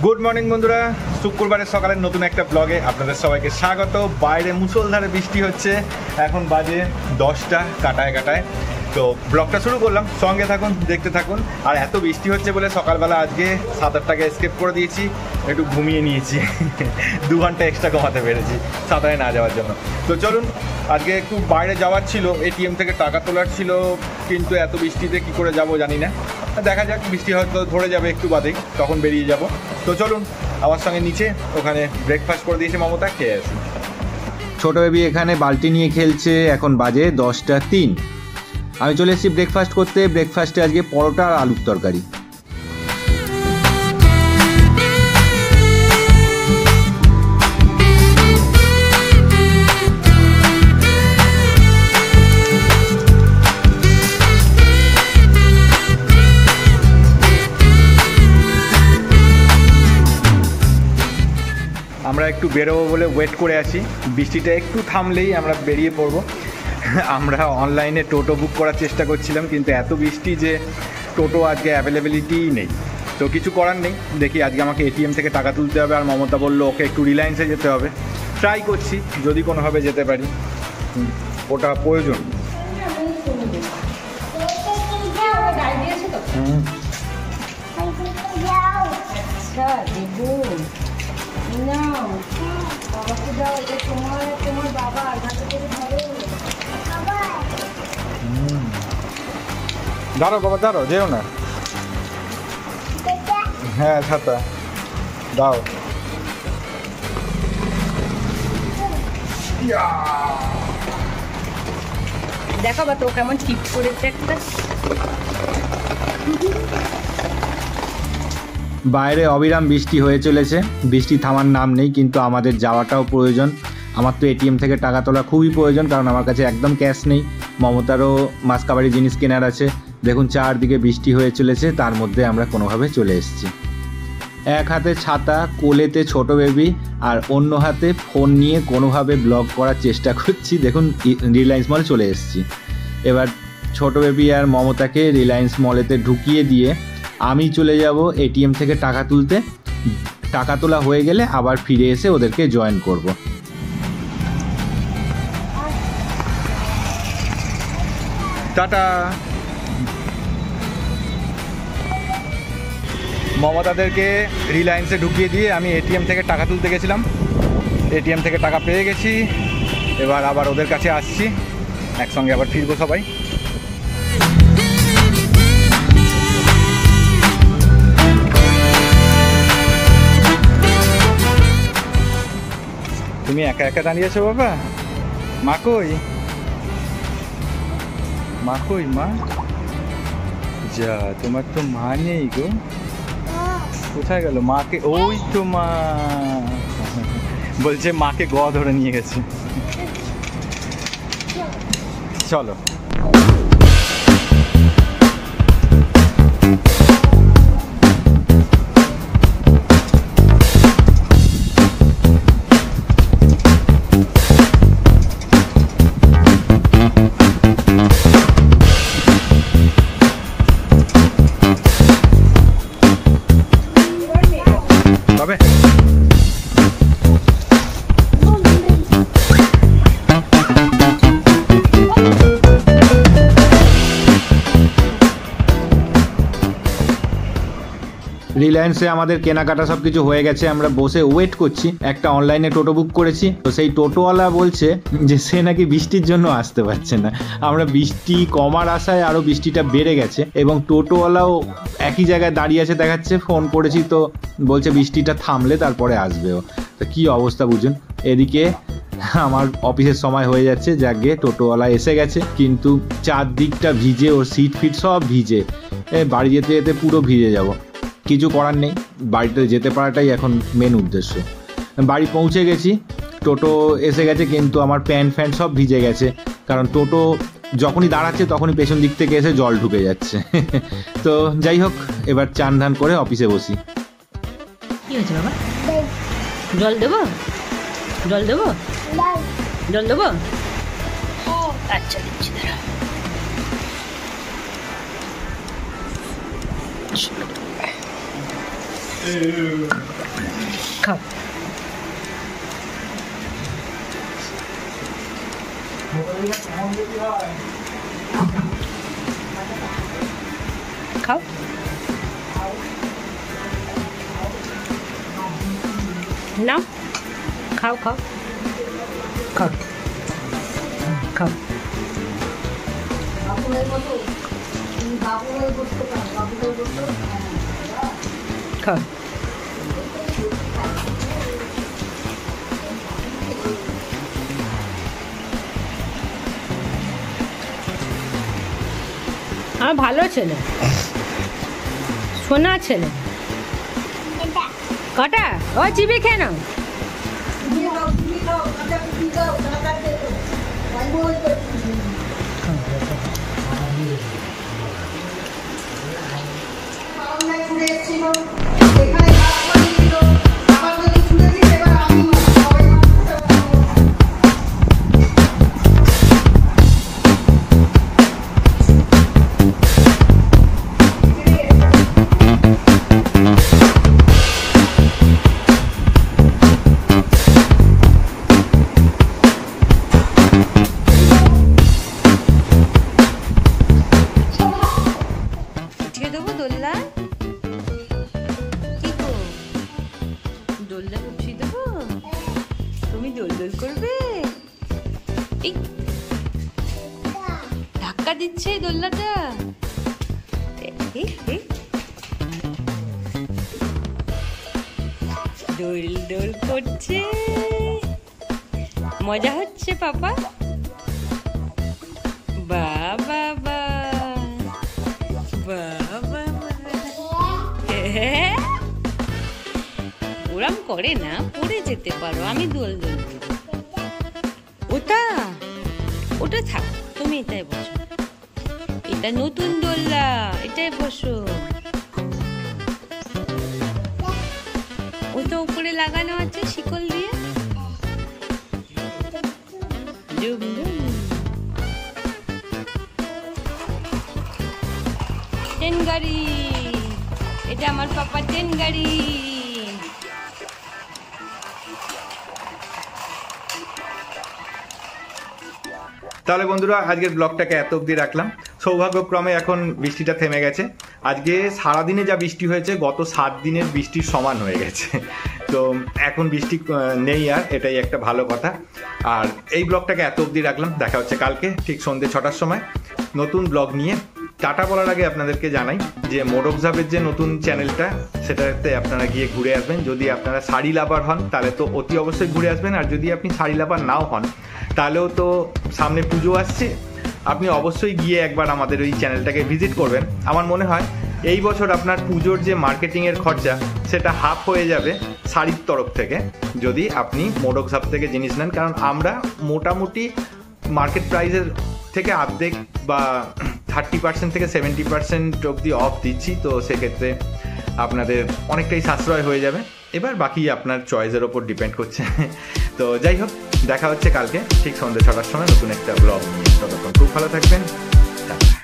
Good morning বন্ধুরা, শুক্রবারের সকালের নতুন একটা ব্লগে আপনাদের সবাইকে স্বাগত। বাইরে মুষলধারে বৃষ্টি হচ্ছে, এখন বাজে 10টা কাটায়। তো ব্লগটা শুরু করলাম, সঙ্গে থাকুন, দেখতে থাকুন। আর এত বৃষ্টি হচ্ছে বলে সকালবেলা আজকে 7-8টাকে এসকেপ করে দিয়েছি, একটু ঘুমিয়ে নিয়েছি। 2 ঘন্টা এক্সট্রা কমাতে পেরেছি সাঁতারে না যাওয়ার জন্য। তো চলুন, আজকে একটু বাইরে যাওয়ার ছিল, এটিএম থেকে টাকা তোলার ছিল, কিন্তু এত বৃষ্টিতে কী করে যাব জানি না। দেখা যাক, বৃষ্টি হয়তো ধরে যাবে একটু বাদেই, তখন বেরিয়ে যাব। তো চলুন, আমার সঙ্গে নিচে ওখানে ব্রেকফাস্ট করে দিয়েছে মমতা, খেয়ে আসি। ছোটো বেবি এখানে বালতি নিয়ে খেলছে, এখন বাজে 10টা 3। আমি চলে এসেছি ব্রেকফাস্ট করতে। ব্রেকফাস্টে আজকে পরোটা আর আলুর তরকারি। আমরা একটু বেরোবো বলে ওয়েট করে আছি, বৃষ্টিটা একটু থামলেই আমরা বেরিয়ে পড়বো। আমরা অনলাইনে টোটো বুক করার চেষ্টা করছিলাম, কিন্তু এত বৃষ্টি যে টোটো আজকে অ্যাভেলেবিলিটিই নেই। তো কিছু করার নেই, দেখি আজকে আমাকে এটিএম থেকে টাকা তুলতে হবে। আর মমতা বললো ওকে একটু রিলায়েন্সে যেতে হবে। ট্রাই করছি, যদি কোনোভাবে যেতে পারি, ওটা প্রয়োজন। দাঁড়ো বাবা, দাঁড়ো, যেও না। হ্যাঁ, ছাতা দাও। দেখো বা তো কেমন টিপ করেছে একটা। বাইরে অবিরাম বৃষ্টি হয়ে চলেছে, বৃষ্টি থামার নাম নেই, কিন্তু আমাদের যাওয়াটাও প্রয়োজন। আমার তো এটিএম থেকে টাকা তোলা খুবই প্রয়োজন, কারণ আমার কাছে একদম ক্যাশ নেই। মমতারও মাসকাবারি জিনিস কেনার আছে। দেখুন চারদিকে বৃষ্টি হয়ে চলেছে, তার মধ্যে আমরা কোনোভাবে চলে এসেছি। এক হাতে ছাতা, কোলেতে ছোট বেবি, আর অন্য হাতে ফোন নিয়ে কোনোভাবে ব্লগ করার চেষ্টা করছি। দেখুন রিলায়েন্স মল চলে এসেছি। এবার ছোট বেবি আর মমতাকে রিলায়েন্স মলেতে ঢুকিয়ে দিয়ে আমি চলে যাব এটিএম থেকে টাকা তুলতে। টাকা তোলা হয়ে গেলে আবার ফিরে এসে ওদেরকে জয়েন করব। টাটা। মমতাদেরকে রিলায়েন্সে ঢুকিয়ে দিয়ে আমি এটিএম থেকে টাকা তুলতে গেছিলাম। এটিএম থেকে টাকা পেয়ে গেছি, এবার আবার ওদের কাছে আসছি, একসঙ্গে আবার ফিরবো সবাই। তুমি একা একা দাঁড়িয়েছো বাবা? মা কই? মা কই? মা যা, তোমার তো মা নেই গো। কোথায় গেল মাকে? ওই তো মা, বলছে মাকে গ ধরে নিয়ে গেছে। চলো। রিলায়েন্সে আমাদের কেনাকাটা সব কিছু হয়ে গেছে, আমরা বসে ওয়েট করছি। একটা অনলাইনে টোটো বুক করেছি, তো সেই টোটোওয়ালা বলছে যে সে নাকি বৃষ্টির জন্য আসতে পারছে না। আমরা বৃষ্টি কমার আশায় আরও বৃষ্টিটা বেড়ে গেছে, এবং টোটোওয়ালাও একই জায়গায় দাঁড়িয়ে আছে দেখাচ্ছে। ফোন করেছি তো বলছে বৃষ্টিটা থামলে তারপরে আসবেও। তো কী অবস্থা বুঝুন। এদিকে আমার অফিসের সময় হয়ে যাচ্ছে, যাকে টোটোওয়ালা এসে গেছে, কিন্তু চারদিকটা ভিজে, ওর সিট ফিট সব ভিজে। বাড়ি যেতে যেতে পুরো ভিজে যাব। কিছু করার নেই, বাড়িতে যেতে পারাটাই এখন মেন উদ্দেশ্য। বাড়ি পৌঁছে গেছি, টোটো এসে গেছে, কিন্তু আমার প্যান্ট ফ্যান্ট সব ভিজে গেছে, কারণ টোটো যখনই দাঁড়াচ্ছে তখনই পেছন দিক থেকে এসে জল ঢুকে যাচ্ছে। তো যাই হোক, এবার চান ধান করে অফিসে বসি। কি হয়েছে বাবা? জল দেবো? জল দেবো? জল দেবো? আচ্ছা দিচ্ছি, দাঁড়া। খাও। খাও। নাও খাও খাও খাও খাও। খাও। আমার ভালো ছেলে, সোনা ছেলে। কটা? ও চিবি খেয়ে নাও। দোলনা কি গো, দোলনা উঠিয়ে দেবো? তুমি দোল দোল করবে? এই ধাক্কা দিচ্ছে দোলনাটা। দোল দোল করছে, মজা হচ্ছে পাপা। বাবা ওরম করে না, পড়ে যেতে পারো। আমি দোল দোল ওটা ওটা থাক, তুমি এটাই বসো। এটা নতুন দোলনা, এটাই বসো। ওটা উপরে লাগানো আছে শিকল দিয়ে। ট্রেন গাড়ি, এটা আমার পাপা ট্রেন গাড়ি। তাহলে বন্ধুরা আজকের ব্লগটাকে এত অবধি রাখলাম। সৌভাগ্যক্রমে এখন বৃষ্টিটা থেমে গেছে। আজকে সারাদিনে যা বৃষ্টি হয়েছে গত 7 দিনের বৃষ্টির সমান হয়ে গেছে। তো এখন বৃষ্টি নেই আর, এটাই একটা ভালো কথা। আর এই ব্লগটাকে এত অবধি রাখলাম। দেখা হচ্ছে কালকে ঠিক সন্ধ্যে 6টার সময় নতুন ব্লগ নিয়ে। টাটা বলার আগে আপনাদেরকে জানাই যে মোডকজাবের যে নতুন চ্যানেলটা, সেটাতে আপনারা গিয়ে ঘুরে আসবেন। যদি আপনারা শাড়ি লাভার হন তাহলে তো অতি অবশ্যই ঘুরে আসবেন। আর যদি আপনি শাড়ি লাভার নাও হন তাহলেও তো সামনে পুজো আসছে, আপনি অবশ্যই গিয়ে একবার আমাদের ওই চ্যানেলটাকে ভিজিট করবেন। আমার মনে হয় এই বছর আপনার পুজোর যে মার্কেটিংয়ের খরচা সেটা হাফ হয়ে যাবে শাড়ির তরফ থেকে, যদি আপনি মোডকজাব থেকে জিনিস নেন। কারণ আমরা মোটামুটি মার্কেট প্রাইসের থেকে অর্ধেক বা 30% থেকে 70% অবধি অফ দিচ্ছি। তো সেক্ষেত্রে আপনাদের অনেকটাই সাশ্রয় হয়ে যাবে। এবার বাকি আপনার চয়েসের ওপর ডিপেন্ড করছে। তো যাই হোক, দেখা হচ্ছে কালকে ঠিক সন্ধ্যে 6টার সময় নতুন একটা ব্লগ। ততক্ষণ খুব ভালো থাকবেন। টাটা।